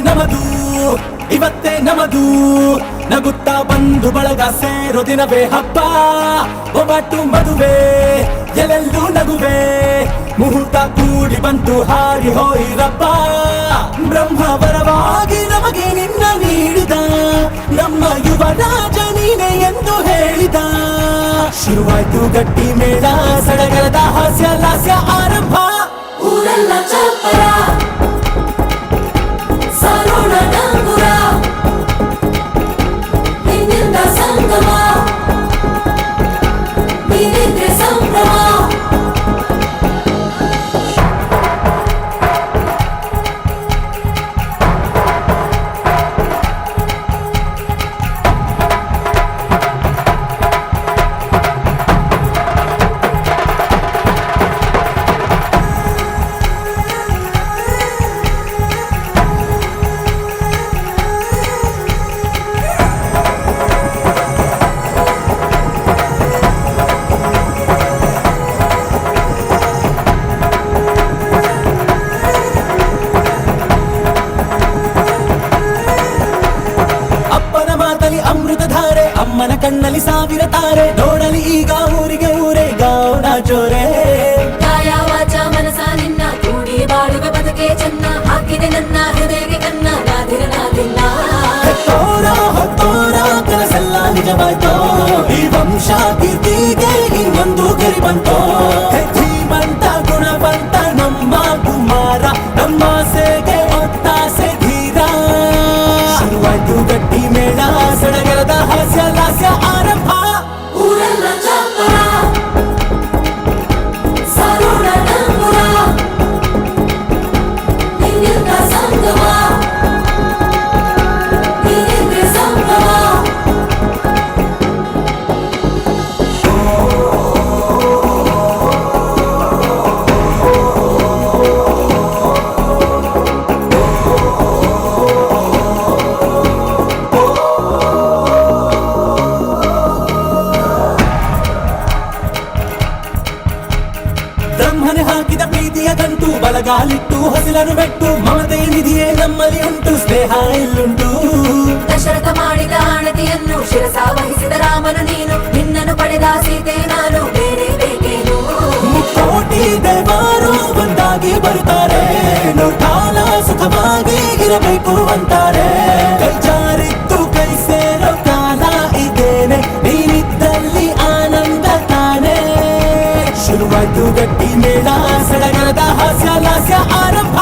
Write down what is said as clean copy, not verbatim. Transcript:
ನಮದು ಇವತ್ತೇ ನಮದು ನಗುತ್ತಾ ಬಂಧು ಬಳಗ ಸೇರೋ ದಿನವೇ ಹಬ್ಬ ಒಬ್ಬಟ್ಟು ಮದುವೆ ಎಲ್ಲೆಲ್ಲೂ ನಗುವೆ ಮುಹೂರ್ತ ಕೂಡಿ ಬಂತು ಹಾರಿ ಹೋಯಿರಪ್ಪ ಬ್ರಹ್ಮ ವರವಾಗಿ ನಮಗೆ ನಿನ್ನ ನೀಡಿದ ನಮ್ಮ ಯುವರಾಜ ನೀನೆ ಎಂದು ಹೇಳಿದ ಶುರುವಾಯ್ತು ಗಟ್ಟಿ ಮೇಳ ಸಡಗರದ ಹಾಸ್ಯ ಲಾಸ್ಯ ಆರಂಭ ಊರೆಲ್ಲ ಚಪ್ಪರ ಸಾರೋಣ ಡಂಗುರ ನಿನ್ನಿಂದ ಸಂಗಮ ನೀನಿದ್ರೆ ಸಂಭ್ರಮ ಅಮೃತಧಾರೆ ಅಮ್ಮನ ಕಣ್ಣಲ್ಲಿ ಸಾವಿರ ತಾರೆ ನೋಡಲಿ ಈಗ ಊರಿಗೆ ಊರೇ ಗಾವನ ಜೋರೆ ಕಾಯ ವಾಚ ಮನಸ ನಿನ್ನ ಕೂಡಿ ಬಾಳುವ ಬದುಕೆ ಚೆನ್ನ ಹಾಕಿದೆ ನನ್ನ ಹೃದಯಕ್ಕೆ ಕನ್ನ ನಾದಿರನಾದಿಲ್ಲ ಹೊತ್ತೋರ ಕನಸೆಲ್ಲ ನಿಜವಾಯ್ತೋ ಈ ವಂಶ ಕೀರ್ತಿಗೆ ಇನ್ನೊಂದು ಗೆರಿ ಬಂತೋ ಧೀಮಂತ ಗುಣವಂತ ನಮ್ಮ ಕುಮಾರ ನಮ್ಮ ಸೇಗೆ ಒತ್ತಾಸೆ ಧೀರ ಶುರುವಾಯ್ತು ಗಟ್ಟಿ ಮೇಳ ಸಡಗರದ ಹಾಸ್ಯ ಲಾಸ್ಯ ಆರಂಭ ಊರೆಲ್ಲ ಚಪ್ಪರ ಸಾರೋಣ ಡಂಗುರ ನಿನ್ನಿಂದ ಸಂಗಮ ನೀನಿದ್ರೆ ಸಂಭ್ರಮ ಬ್ರಹ್ಮನೆ ಹಾಕಿದ ಪ್ರೀತಿಯ ಗಂಟು ಬಲಗಾಲಿಟ್ಟು ಹಸಿರನು ಬೆಟ್ಟು ಮಮತೆಯ ನಿಧಿಯೇ ನಮ್ಮಲ್ಲಿ ಉಂಟು ಸ್ನೇಹ ಇಲ್ಲುಂಟು ದಶರಥ ಮಾಡಿದ ಆಣತಿಯನ್ನು ಶಿರಸ ವಹಿಸಿದ ರಾಮನು ನೀನು ನಿನ್ನನ್ನು ಪಡೆದ ಸೀತೆ ನಾನು ಬೇರೆ ಬೇಕೇನು ಮುಕ್ಕೋಟಿ ದೇವರು ಒಂದಾಗಿ ಬರುತ್ತಾರೆ ಕಾಲ ಸುಖವಾಗಿ ಇರಬೇಕು ಅಂತಾರೆ ಕೈ ಜಾರಿತ್ತು ಕೈ ಸೇರೋ ಕಾಲ ಇದೇನೆ ನೀನಿದ್ದಲ್ಲಿ ಆನಂದ ತಾನೆ ಶುರುವಾಯ್ತು ಗಟ್ಟಿ ಮೇಳ ಸಡಗರದ ಹಾಸ್ಯ ಲಾಸ್ಯ ಆರಂಭ